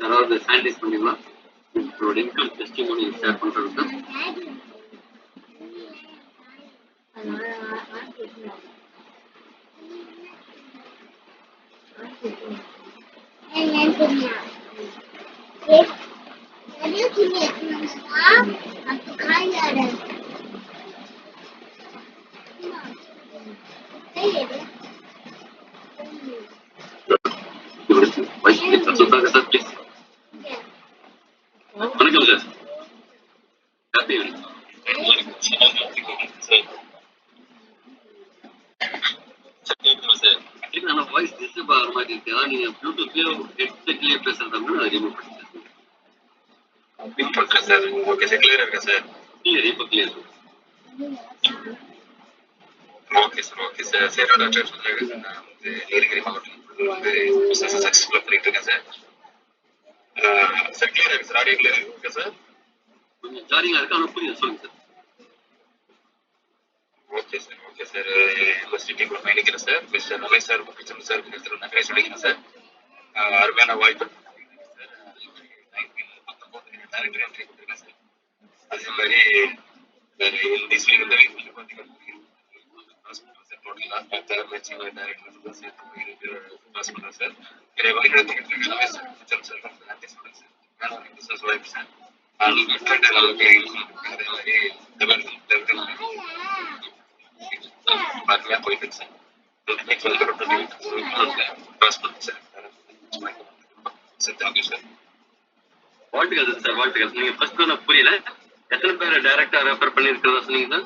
அதாவது சானிடைஸ் பண்ணிக்கலாம். உங்களோட இன்கம் டெஸ்டிமோனி ஷேர் பண்றதுக்கு வணக்கம் sir. Happy sir. Voice disturb ஆகிற மாதிரி இருக்கு. அதான் நீங்க ப்ளூடூத்லயோ ஹெட்செட்லயோ பேசுறதா ரிமூவ் பண்ணிட்டேன் சார். ஓகே சார், கிளியரா இருக்கா சார்? கிளியர், இப்போ clear. Okay sir, okay sir. சரி, டாக்டர் சொல்லுங்க. நான் வந்து நீலகிரி மாவட்டம் வந்து பிசினஸ் சக்சஸ்ஃபுல்லா பண்ணிட்டு இருக்கேன் சார். சார் கிளியரா இருக்கு சார், ஆடியோ கிளியரா இருக்கு சார். கொஞ்சம் ஜாரிங்கா இருக்கு, ஆனால் புரியுது, சொல்லுங்க sir. Okay sir, okay sir. University கூட பயணிக்கிறேன் சார். மிஸ்டர் ரமேஷ் சார், பிடிச்சம் சார் நன்றி சொல்லிக்கிறேன் சார். அருமையான வாய்ப்பு சார். டேரக்டர் என்ட்ரி கொடுத்துருக்கேன் சார். அதே மாதிரி இங்கிலீஷ்ல இந்த வீக் பார்த்தீங்கன்னா சார் இறைவனை ரமேஷ் சார் நன்றி சொல்றேன் சார். பிசினஸ் வாய்ப்பு சார். அதே மாதிரி பார்க்கலாம் போயிட்டு சார். வாழ்த்துக்கள் சார், வாழ்த்துக்கள். நீங்க ஃபர்ஸ்ட் நான் புரியல, எத்தனை பேர் டைரக்டா ரெஃபர் பண்ணிருக்கிறதா சொன்னீங்க சார்?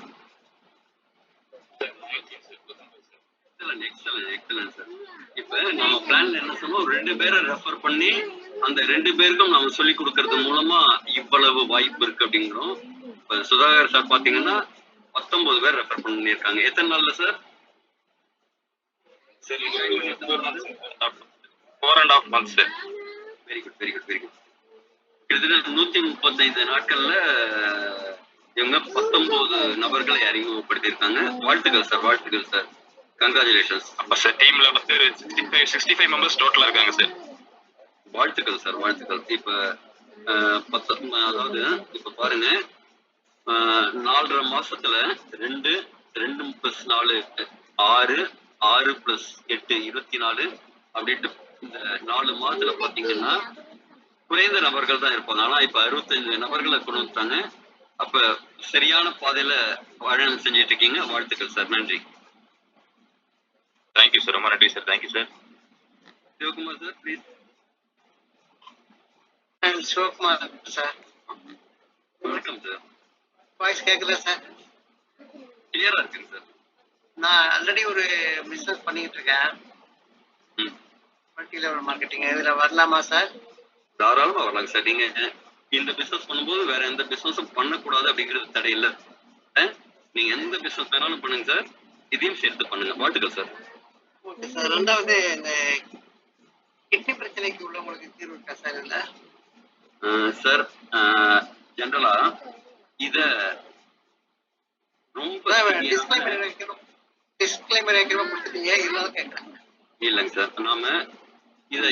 Excellent sir. இப்ப நம்ம பிளான்ல என்ன சொன்னோம், 2 பேரை ரெஃபர் பண்ணி அந்த 2 பேருக்கும் நம்ம சொல்லி கொடுக்கறது மூலமா இவ்வளவு வாய்ப்பு இருக்கு அப்படிங்கிறோம். இப்ப சுதாகர் சார் பாத்தீங்கன்னா 19 பேர் ரெஃபர் பண்ணிருக்காங்க. எத்தனை நாள்ல சார்? சரி, 4.5 months sir. Very good, very good, very good. கிட்டத்தட்ட 135 நாட்கள்ல இவங்க 19 நபர்களை அறிமுகப்படுத்தியிருக்காங்க. வாழ்த்துக்கள் சார், வாழ்த்துக்கள் சார். கங்க்ராச்சுலேஷன்ஸ். அப்ப சார் டீம்ல வந்து 65 மெம்பர்ஸ் டோட்டலா இருக்காங்க சார். வாழ்த்துக்கள் சார், வாழ்த்துக்கள். இப்ப அதாவது இப்ப பாருங்க, 4.5 மாசத்துல 2 + 4 6 6 + 8 24 அப்படின்ட்டு இந்த 4 மாதத்துல பாத்தீங்கன்னா குறைந்த நபர்கள் தான் இருப்பாங்க. ஆனா இப்ப 65 நபர்களை கொண்டு வந்துட்டாங்க. அப்ப சரியான பாதையில பயணம் செஞ்சுட்டு இருக்கீங்க. வாழ்த்துக்கள் சார், நன்றி. தேங்க்யூ சார், ரொம்ப நன்றி sir. Thank you sir. Sivakumar sir, please. Sivakumar sir. வணக்கம் சார். வாய்ஸ் கேட்குதா சார்? கிளியரா இருக்குங்க சார். நான் ஆல்ரெடி ஒரு பிஸ்னஸ் பண்ணிக்கிட்டு இருக்கேன், மல்டி லெவல் மார்க்கெட்டிங். இதில் வரலாமா சார்? தாராளமாக வரலாங்க சார். நீங்க இந்த பிஸ்னஸ் பண்ணும்போது வேற எந்த பிஸ்னஸும் பண்ணக்கூடாது அப்படிங்கிறது தடை இல்லை. நீங்க எந்த பிஸ்னஸ் வேணாலும் பண்ணுங்க சார், இதையும் சேர்த்து பண்ணுங்க. வாழ்த்துக்கள் சார். Okay sir. ரெண்டாவது, இந்த கிட்னி பிரச்சனைக்கு உள்ளவங்களுக்கு தீர்வு இருக்கா சார் இதுல? சார் ஜெனரலா இத ரொம்ப டிஸ்க்ளைமர் வைக்கணும் கொடுத்துட்டீங்க, இருந்தாலும் கேட்கறேன். இல்லைங்க சார், நாம இத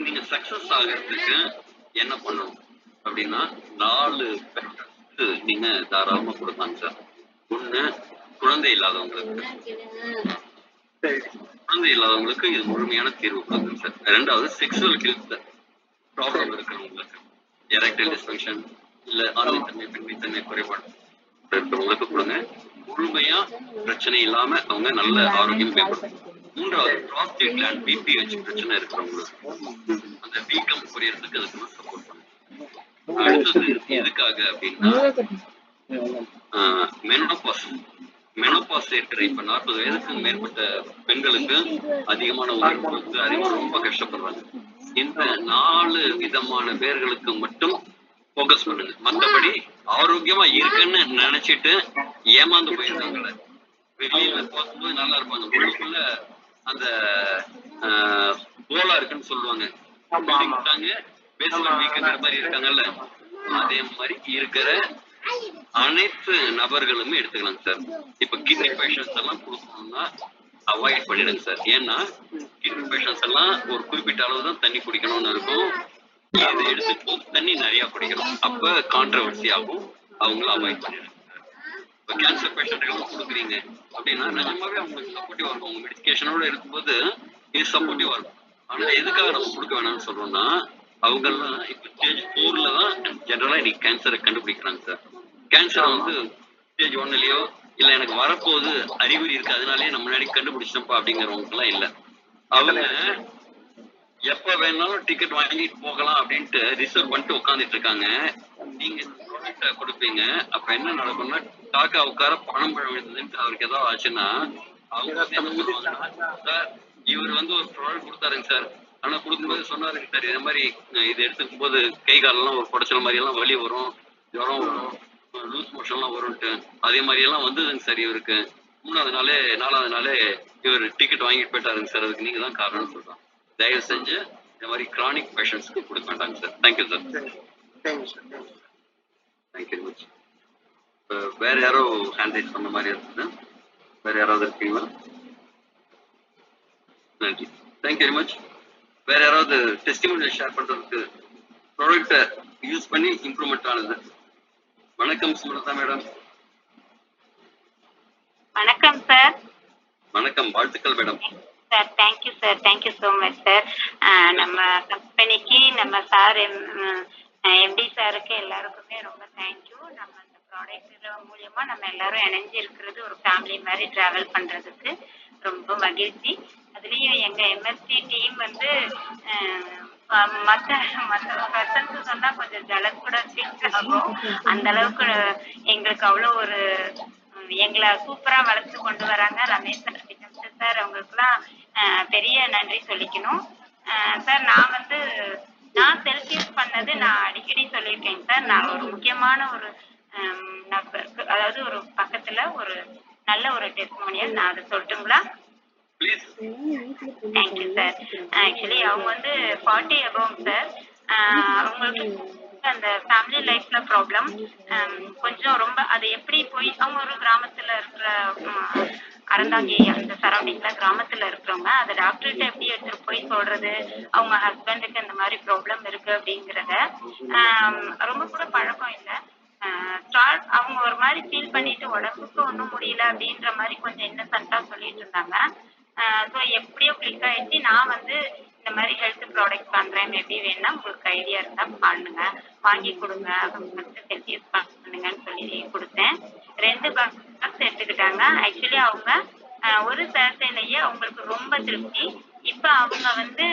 நீங்க சக்சஸ் ஆகிறதுக்கு என்ன பண்ணணும் அப்படின்னா 4 நீங்க தாராளமா கொடுப்பாங்க சார். ஒண்ணு, குழந்தை இல்லாதவங்களுக்கு. குழந்தை இல்லாதவங்களுக்கு இது முழுமையான தீர்வு கொடுக்குங்க சார். 2வது, செக்ஷுவல் ஹெல்த் ப்ராப்ளம் இருக்கிறவங்களுக்கு, எரெக்டைல் டிஸ்ஃபங்க்ஷன் இல்ல ஆண்மைத்தன்மை பெண்மைத்தன்மை குறைபாடு இருக்கிறவங்களுக்கு கொடுங்க. முழுமையா பிரச்சனை இல்லாம அவங்க நல்ல ஆரோக்கியம் மேம்படும். 3வது, ப்ராஸ்டேட் கிளாண்ட் பிபிஹெச் பிரச்சனை இருக்கிறவங்களுக்கு அந்த வீக்கம் குறையறதுக்கு அதுக்கு சப்போர்ட் பண்ணுங்க. அடுத்தது எதுக்காக அப்படின்னா மெனோபாஸ் ஏற்ற இப்ப 40 வயதுக்கு மேற்பட்ட பெண்களுக்கு அதிகமான உணர்வுகளுக்கு அதிகமாக ரொம்ப கஷ்டப்படுறாங்க. இந்த 4 விதமான பேர்களுக்கு மட்டும் போக்கஸ் பண்ணுங்க. மற்றபடி ஆரோக்கியமா இருக்குன்னு நினைச்சிட்டு ஏமாந்து போயிருக்காங்கல்ல, வெளியில பார்க்கும்போது நல்லா இருப்பாங்க, உள்ளுக்குள்ள அந்த போலா இருக்குன்னு சொல்லுவாங்க, பேஸ்மெண்ட் வீக்குங்கிற மாதிரி இருக்காங்கல்ல, அதே மாதிரி இருக்கிற அனைத்து நபர்களுமே எடுத்துக்கலாம் சார். இப்ப கிட்னி பேஷன்ஸ் எல்லாம் கொடுக்கணும்னா அவாய்ட் பண்ணிடுங்க சார். ஏன்னா கிட்னி பேஷண்ட்ஸ் எல்லாம் ஒரு குறிப்பிட்ட அளவு தான் தண்ணி குடிக்கணும்னு இருக்கும். அதை எடுத்துட்டு தண்ணி நிறைய குடிக்கணும். அப்ப கான்ட்ரவர்சி ஆகும், அவங்கள அவாய்ட் பண்ணிடுங்க. இப்போ கேன்சர் பேஷண்ட்டுகளும் கொடுக்குறீங்க அப்படின்னா நிஜமாவே அவங்களுக்கு சப்போர்ட்டிவா இருக்கும். உங்க மெடிக்கேஷனோட இருக்கும்போது இது சப்போர்ட்டிவா இருக்கும். ஆனா எதுக்காக நம்ம கொடுக்க வேணாம்னு சொல்றோம்னா, அவங்கெல்லாம் இப்போ ஸ்டேஜ் 4ல தான் ஜென்ரலா இன்னைக்கு கேன்சரை கண்டுபிடிக்கிறாங்க சார். கேன்சரை வந்து ஸ்டேஜ் 1லயோ இல்ல எனக்கு வரப்போகுது அறிகுறி இருக்கு அதனாலேயே நம்ம முன்னாடி கண்டுபிடிச்சோம்ப்பா அப்படிங்கிறவங்க எல்லாம் இல்ல. அவங்க எப்ப வேணாலும் டிக்கெட் வாங்கிட்டு போகலாம் அப்படின்ட்டு ரிசர்வ் பண்ணிட்டு உட்காந்துட்டு இருக்காங்க. நீங்க ப்ராடக்ட கொடுப்பீங்க. அப்ப என்ன நடக்கும்னா காக்கா உட்கார பணம் பழம் விழுந்ததுன்ட்டு அவருக்கு ஏதாவது ஆச்சுன்னா அவங்க வந்து என்ன சொல்லுவாங்கன்னா, சார் இவர் வந்து ஒரு ப்ராடக்ட் கொடுத்தாருங்க சார். ஆனா கொடுக்கும்போது சொன்னாருங்க சார் இந்த மாதிரி இது எடுத்துக்கும் போது கை காலெல்லாம் ஒரு குடைச்சல் மாதிரி எல்லாம் வலி வரும், ஜுரம் வரும், லூஸ் மோஷன் எல்லாம் வரும்ட்டு அதே மாதிரி எல்லாம் வந்ததுங்க சார் இவருக்கு. 3வது நாளே 4வது நாளே இவர் டிக்கெட் வாங்கிட்டு போயிட்டாருங்க சார். அதுக்கு நீங்க தான் காரணம்னு சொல்றாங்க. தயவு செஞ்சு இந்த மாதிரி கிரானிக் பேஷண்ட்ஸ்க்கு கொடுக்க மாட்டாங்க sir. Thank you sir. Thank you very much. வேற யாரோ ஹேண்ட் ரைஸ் பண்ண மாதிரி இருக்குது? வேற யாராவது இருக்கீங்களா? நன்றி. Thank you very much. வேற யாராவது டெஸ்டிமோனியல் ஷேர் பண்றதுக்கு ப்ராடக்ட்டை யூஸ் பண்ணி இம்ப்ரூவ்மெண்ட் ஆனது? வணக்கம் சுமலதா மேடம். வணக்கம் சார். வணக்கம், வாழ்த்துக்கள் madam. Sir thank you sir, thank you so much sir. நம்ம கம்பெனிக்கு நம்ம சார் எம்டி சாருக்கு எல்லாருக்குமே ரொம்ப தேங்க்யூ. நம்ம இந்த ப்ராடக்ட் மூலியமா நம்ம எல்லாரும் இணைஞ்சு இருக்கிறது ஒரு ஃபேமிலி மாதிரி டிராவல் பண்றதுக்கு ரொம்ப மகிழ்ச்சி. அதுலயும் எங்க எம்எஸ்டி டீம் வந்து மற்ற மற்ற பர்சன்ஸ் சொன்னா கொஞ்சம் ஜலஸ் கூட ஃபீல் ஆகும். அந்த அளவுக்கு எங்களுக்கு அவ்வளோ ஒரு எங்களை சூப்பரா வளர்த்து கொண்டு வராங்க. ரமேஷ் சார், விஜய் சார் அவங்களுக்குலாம் பெரிய நன்றி சொல்லிக்கணும். சார் நான் செல்ஃப் யூஸ் பண்ணது நான் அடிக்கடி சொல்லியிருக்கேங்க சார். நான் ஒரு முக்கியமான ஒரு நபருக்கு, அதாவது ஒரு பக்கத்துல ஒரு நல்ல ஒரு டெஸ்டிமோனியல் நான் அதை சொல்லட்டுங்களா? Thank you sir. ஆக்சுவலி அவங்க வந்து 40 above சார். அவங்களுக்கு அந்த ஃபேமிலி லைஃப்ல ப்ராப்ளம் கொஞ்சம் ரொம்ப அது எப்படி போய் அவங்க ஒரு கிராமத்துல இருக்கிற அறந்தாங்கி அந்த சரௌண்டிங்ல கிராமத்துல இருக்கிறவங்க அதை டாக்டர்கிட்ட எப்படி எடுத்துட்டு போய் சொல்றது, அவங்க ஹஸ்பண்டுக்கு இந்த மாதிரி ப்ராப்ளம் இருக்கு அப்படிங்கிறத ரொம்ப கூட பழக்கம் இல்லை. அவங்க ஒரு மாதிரி ஃபீல் பண்ணிட்டு உடம்புக்கு ஒன்றும் முடியல அப்படின்ற மாதிரி கொஞ்சம் இன்னசென்ட்டா சொல்லிட்டு இருந்தாங்க. ஸோ எப்படியோ கிளிக் ஆயிடுச்சு. நான் வந்து இந்த மாதிரி ஹெல்த் ப்ராடக்ட் பண்றேன், மேபி வேணா உங்களுக்கு ஐடியா இருந்தா பண்ணுங்க, வாங்கி கொடுங்க, ஹெல்த் யூஸ் பண்ணுங்கன்னு சொல்லி கொடுத்தேன். 2 பாக்ஸ் எடுத்துக்கிட்டாங்க. ஆக்சுவலி அவங்க ஒரு சேர்த்தையிலேயே அவங்களுக்கு ரொம்ப திருப்தி. இப்ப அவங்க வந்து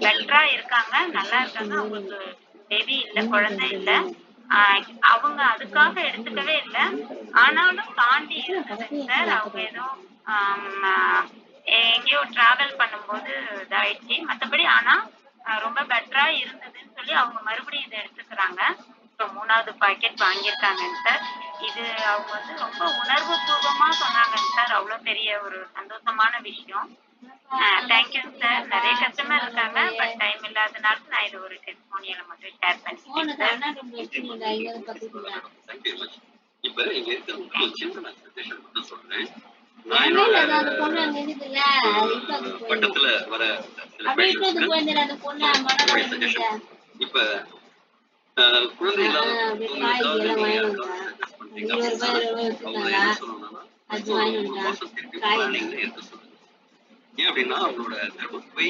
பெட்டரா இருக்காங்க, நல்லா இருக்காங்க. அவங்களுக்கு பேபி இல்லை, குழந்தை இல்லை. அவங்க அதுக்காக எடுத்துக்கவே இல்லை. ஆனாலும் தாண்டி இருந்தது சார். அவங்க ஏதோ எங்கேயோ டிராவல் பண்ணும்போது இதாயிடுச்சு. மற்றபடி ஆனா ரொம்ப பெட்டரா இருந்ததுன்னு சொல்லி அவங்க மறுபடியும் இதை எடுத்துக்கிறாங்க. ஸோ 3வது பாக்கெட் வாங்கியிருக்காங்கங்க சார். இது அவங்க வந்து ரொம்ப உணர்வு பூர்வமா சொன்னாங்கங்க சார். அவ்வளோ பெரிய ஒரு சந்தோஷமான விஷயம். Thank you sir. நிறைய கஸ்டமர் இருக்காங்க, பட் டைம் இல்லாதனால நான் இது ஒரு டெஸ்டிமோனியலை மட்டும் ஷேர் பண்ணிக்கிறேன் சார். இப்ப இங்க இருக்கிற சின்ன மட்டும் சொல்றேன். பக்கத்துல வர இப்ப குழந்தை இல்லாத ஏன் அப்படின்னா அவங்களோட கர்ப்பப்பை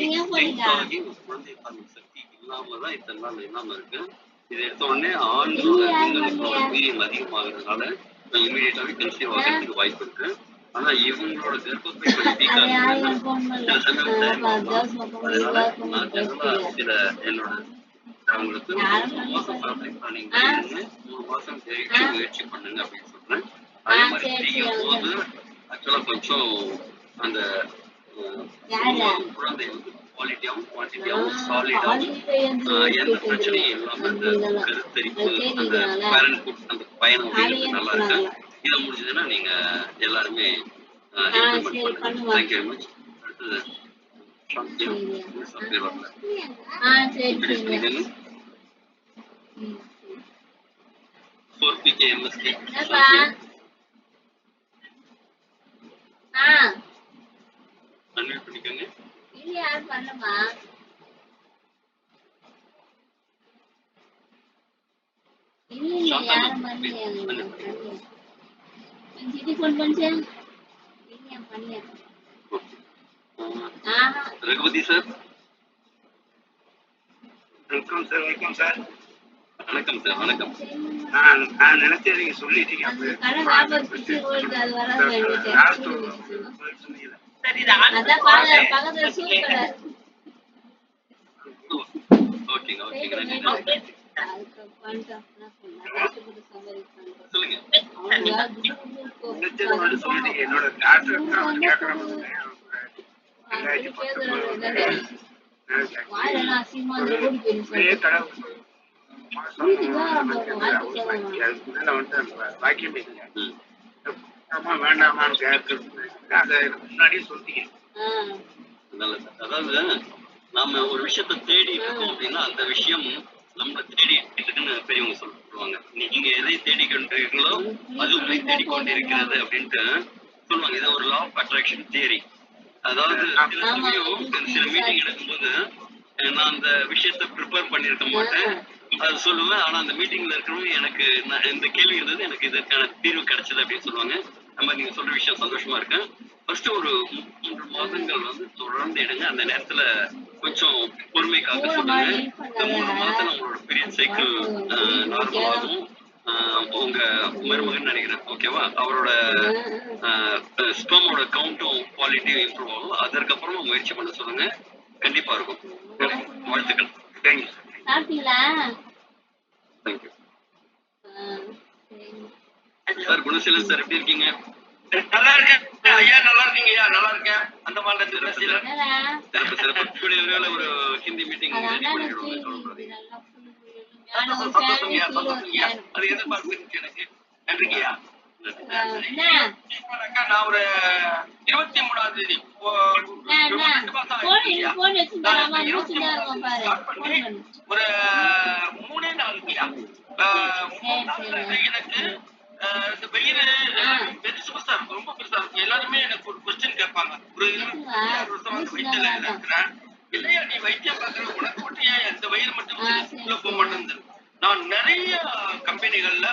ஆகி ஒரு குழந்தை தாங்கும் சக்தி இல்லாமதான் இத்தனை நாள் இல்லாம இருக்கு. இதை எடுத்த உடனே ஆண்களோட வீரியம் அதிகமாகிறதுனால இமீடியட்டாவே கன்சீவ் ஆகிறதுக்கு வாய்ப்பு இருக்கு. ஆனா இவங்களோட கர்ப்பப்பை கொஞ்சம் வீக்கா இருக்கு. சில சமயம் டைம் ஆகும். அதனால நான் ஜெனரலா சில என்னோட அவங்களுக்கு 3 மாசம் ஃபேமிலி பிளானிங் பண்ணுங்க, 3 மாசம் கழிச்சு முயற்சி பண்ணுங்க அப்படின்னு சொல்றேன். அதே மாதிரி செய்யும் போது ஆக்சுவலா கொஞ்சம் அந்த குழந்தை வந்து குவாலிட்டியாவும் குவான்டிட்டியாவும் சாலிடாவும் எந்த பிரச்சனையும் இல்லாம அந்த கருத்தரிப்பு அந்த பேரண்ட்ஹுட் அந்த பயணம் அப்படிங்கிறது நல்லா இருக்கு. இதை முடிஞ்சதுன்னா நீங்க எல்லாருமே இம்ப்ளிமெண்ட் பண்ணுங்க. Thank you very much. அடுத்தது பேர் வரல. MST அன்மியூட் பண்ணிக்கோங்க. யாரும் பண்ணமா இல்ல யாரும் பண்ணலையா சிட்டி ஃபோன் பண்ணிச்சேன் இல்லையா பண்ணியா ஆஹா Raghupathi sir. Welcome sir, welcome sir. வணக்கம் சார். வணக்கம். நான் நினைச்சேன் நீங்க சொல்லிட்டீங்க. அந்த கடை வியாபாரம் பிச்சு ஓடுது அது வராது லாஸ்ட் சொன்னீங்க. அதான் பக்கத்துல சூப் கடை ஓகேங்க ஓகேங்க நன்றி. அதுக்கு பண்ணிட்டோம் கஷ்டப்பட்டு சம்பாதிக்க சொல்லுங்க. நினைச்சது வந்து சொல்லிட்டீங்க. என்னோட டாக்டர் கேட்கறாங்க. 2019 வாயில அசிங்கமா ஓடி போயிருச்சு பாக்கியம் ஆமா வேண்டாமான்னு கேட்கறது அதை முன்னாடியே சொல்லிட்டீங்க. நல்லது சார். அதாவது நாம ஒரு விஷயத்த தேடி இருக்கோம் அப்படின்னா அந்த விஷயம் நம்ம தேடி இருக்குன்னு பெரியவங்க சொல்லுவாங்க. நீங்க எதை தேடிக்கொண்டிருக்கீங்களோ அது உங்களை தேடிக்கொண்டிருக்கிறது அப்படின்ட்டு சொல்லுவாங்க. இது ஒரு லா ஆஃப் அட்ராக்ஷன் தியரி. அதாவது சில சமயம் சில மீட்டிங் எடுக்கும்போது நான் அந்த விஷயத்த ப்ரிப்பேர் பண்ணிருக்க மாட்டேன், அது சொல்லுவேன். ஆனா அந்த மீட்டிங்ல இருக்கிறவங்க எனக்கு இந்த கேள்வி இருந்தது, எனக்கு இதற்கான தீர்வு கிடைச்சது அப்படின்னு சொல்லுவாங்க. நம்ம நீங்க சொல்ற விஷயம் சந்தோஷமா இருக்கு. ஃபர்ஸ்ட் ஒரு 3 மாதங்கள் வந்து தொடர்ந்து எடுங்க. அந்த நேரத்துல கொஞ்சம் பொறுமை காக்க சொல்லுங்க. இந்த 3 மாதத்துல உங்களோட பீரியட் சைக்கிள் நார்மலாகும். உங்க மருமகன் நினைக்கிறேன், ஓகேவா? அவரோட ஸ்பெர்மோட கவுண்ட்டும் குவாலிட்டியும் இம்ப்ரூவ் ஆகும். அதற்கப்புறமா முயற்சி பண்ண சொல்லுங்க, கண்டிப்பா இருக்கும். வாழ்த்துக்கள். தேங்க்யூ சாப்பிட்டீங்களா தேங்க்யூ சார். குணசீலன் சார் எப்படி இருக்கீங்க? நல்லா இருக்கேன் ஐயா. நல்லா இருக்கீங்கய்யா. நல்லா இருக்கேன். அந்த மாதிரி குணசீலன் சிறப்பு சிறப்பு. கூடிய விரைவில் ஒரு ஹிந்தி மீட்டிங் ரெடி பண்ணிடுவோம். சந்தோஷங்கய்யா, சந்தோஷங்கய்யா. அது எதிர்பார்ப்பு இருக்கு எனக்கு. நன்றிங்கய்யா. நான் ஒரு 23ஆம் தேதி 2 மாசம் ஆயிடுச்சுங்கய்யா. நான் 23 ஸ்டார்ட் பண்ணி ஒரு 3 நாளுங்கய்யா. 3 நாள்ல எனக்கு இந்த வயிறு பெருசு பெருசா இருக்கும், ரொம்ப பெருசா இருக்கும். எல்லாருமே எனக்கு ஒரு கொஸ்டின் கேட்பாங்க. ஒரு 26 வருஷம் அந்த வயிற்றுல இருக்கிறேன். இல்லையா நீ வைத்தியம் பார்க்கற, உனக்கு மட்டும் ஏன் இந்த வயிறு மட்டும் உள்ள போக மாட்டேங்குது? நான் நிறைய கம்பெனிகள்ல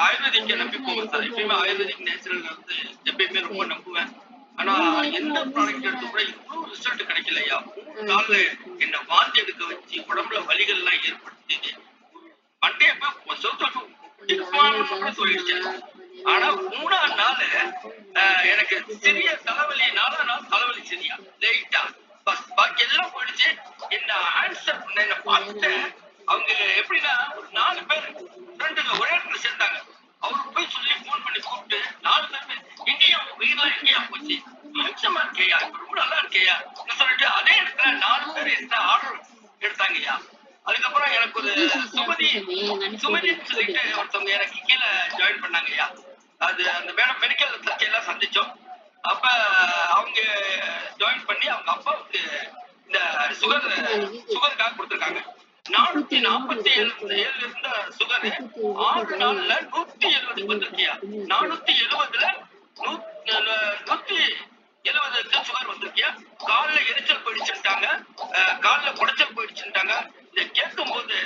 ஆயுர்வேதிக்க நம்பி போவேன் சார். எப்பயுமே ஆயுர்வேதிக் நேச்சுரல் வந்து எப்பயுமே ரொம்ப நம்புவேன். ஆனா எந்த ப்ராடக்ட் எடுத்து கூட இவ்வளவு ரிசல்ட் கிடைக்கலையா. 3 நாள்ல என்ன வாந்தி எடுக்க வச்சு உடம்புல வலிகள் எல்லாம் ஏற்படுத்தி மண்டைய போய் சொத்து சொல்லிடுச்சு. ஆனா 3ஆம் நாள் எனக்கு சிறிய தலைவலி, 4ஆம் நாள் தலைவலி சரியா லைட்டா பாக்கி எல்லாம் போயிடுச்சு. என்ன ஆன்சர் பண்ண என்ன பார்த்து அவங்க எப்படின்னா ஒரு 4 பேர் ஃப்ரெண்டுங்க ஒரே இடத்துல சேர்ந்தாங்க. அவருக்கு போய் சொல்லி போன் பண்ணி கூப்பிட்டு 4 பேருமே எங்கேயா உயிரெல்லாம் எங்கேயா போச்சு, மிச்சமா இருக்கையா, இப்ப ரொம்ப நல்லா இருக்கையா சொல்லிட்டு அதே இடத்துல 4 பேர் எந்த ஆர்டர் எடுத்தாங்கய்யா. அதுக்கப்புறம் எனக்கு ஒரு சுமதின்னு சொல்லிட்டு ஒருத்தவங்க எனக்கு கீழே ஜாயின் பண்ணாங்கய்யா. அது அந்த மேடம் மெடிக்கல் சர்ச்சையெல்லாம் சந்திச்சோம். அப்ப அவங்க ஜாயின் பண்ணி அவங்க அப்பாவுக்கு இந்த சுகருக்காக கொடுத்துருக்காங்க. 447 இருந்த சுகர் 6 நாள்ல 170 வந்திருக்கியா. 470ல 170 சுகர் வந்திருக்கியா. கால்ல எரிச்சல் போயிடுச்சுட்டாங்க, கால்ல குடைச்சல் போயிடுச்சுட்டாங்க. இதை கேட்கும் போது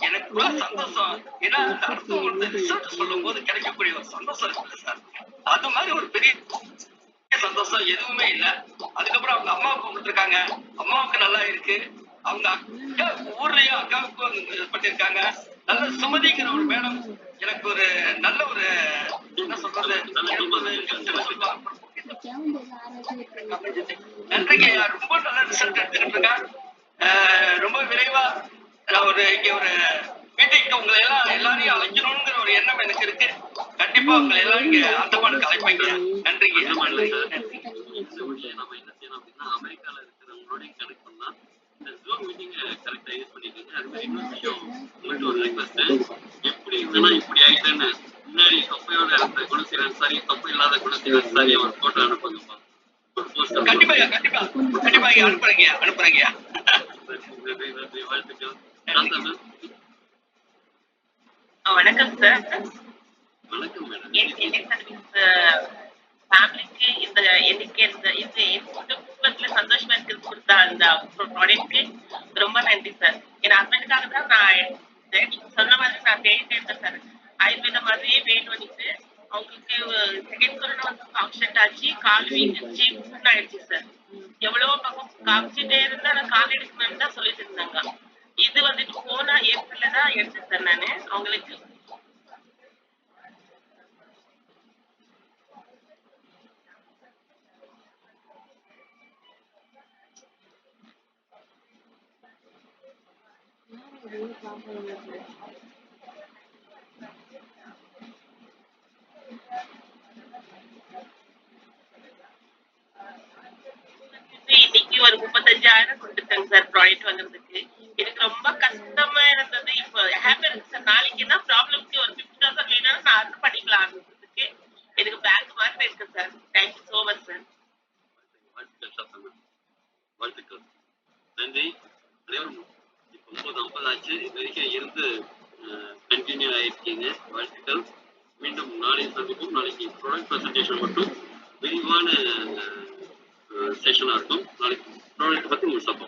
எனக்கு சந்தோஷம். ஏன்னா அடுத்தவங்க ரிசல்ட் சொல்லும் போது கிடைக்கக்கூடிய ஒரு சந்தோஷம் இருக்கு சார். அது மாதிரி ஒரு பெரிய சந்தோஷம் எதுவுமே இல்ல. அதுக்கப்புறம் அவங்க அம்மாவுக்கு கொடுத்துருக்காங்க, அம்மாவுக்கு நல்லா இருக்கு. அவங்க அக்கா ஊர்லயும் அக்காவுக்கும் பண்ணிருக்காங்க. நல்ல சுமதிங்கிற ஒரு மேடம் எனக்கு ஒரு நல்ல ஒரு என்ன சொல்றது நன்றிங்க. ரொம்ப நல்ல ரிசல்ட் எடுத்துக்கிட்டு இருக்கேன். ரொம்ப விரைவா நான் இங்க ஒரு மீட்டிங்க்கு உங்களை எல்லாரையும் அழைக்கணுங்கிற ஒரு எண்ணம் எனக்கு இருக்கு. கண்டிப்பா உங்களை எல்லாம் இங்க அந்தமானுக்கு அழைப்பீங்க. நன்றிங்க. நம்ம என்ன செய்யணும் அப்படின்னா அமெரிக்கால இருக்கிறவங்களோடையும் கனெக்ட் பண்ணா இந்த ஜூம் மீட்டிங் கரெக்டா யூஸ் பண்ணிக்கோங்க. அது மாதிரி இன்னொரு விஷயம் உங்கள்கிட்ட ஒரு ரிக்வெஸ்ட், எப்படி இருந்தனா இப்படி ஆயிட்டேன்னு முன்னாடி தொப்பையோட இருந்த குணசீலன் சாரி, தொப்பை இல்லாத குணசீலன் சாரி ஒரு போட்டோ அனுப்புங்கப்பா. கண்டிப்பா கண்டிப்பா கண்டிப்பா அனுப்புறீங்க. வாழ்த்துக்கள். வணக்கம் சார். வணக்கம் மேடம். என் சர்வீஸ் ஃபேமிலிக்கு இந்த எனக்கு இந்த குடும்பத்துல சந்தோஷமா இருக்கிறது கொடுத்த அந்த ப்ராடக்ட்க்கு ரொம்ப நன்றி சார். என் ஹஸ்பண்டுக்காக தான் நான் நீங்க சொன்ன மாதிரி நான் தேடிட்டே இருந்தேன் சார். ஆயுர்வேத மாதிரியே வேணும்னுட்டு அவங்களுக்கு செகண்ட் கொரோனா வந்து ஆக்சிடென்ட் ஆச்சு, கால் வீங்கிருச்சு, புண்ணு ஆயிடுச்சு சார். எவ்வளவோ பக்கம் காமிச்சிட்டே இருந்தா நான் கால் எடுக்கணும்னு தான் சொல்லிட்டு இருந்தாங்க. இது வந்துட்டு போனா ஏப்ரல்ல தான் எடுத்தேன் சார் நானு அவங்களுக்கு. இன்னைக்கு ஒரு 35,000 கொடுத்துட்டேங்க சார் ப்ராடக்ட் வாங்குறதுக்கு. எனக்கு ரொம்ப கஷ்டமா இருந்தது. இப்போ ஹாப்பி இருக்கு சார். நாளைக்கு என்ன ப்ராப்ளம்க்கு ஒரு 50,000 வேணாலும் நான் அது பண்ணிக்கலாம் ஆரம்பிச்சதுக்கு எனக்கு பேங்க் மாதிரி இருக்கு sir. Thank you so much sir. வாழ்த்துக்கள் சத்தமா, வாழ்த்துக்கள், நன்றி. அனைவரும் இப்போ 9:50 ஆச்சு. இது வரைக்கும் இருந்து கண்டினியூ ஆயிருக்கீங்க. வாழ்த்துக்கள். மீண்டும் நாளை சந்திப்போம். நாளைக்கு ப்ராடக்ட் ப்ரெசன்டேஷன் மட்டும் விரிவான செஷனாக இருக்கும். நாளைக்கு ப்ராடக்ட் பற்றி உங்களுக்கு சப்போர்ட்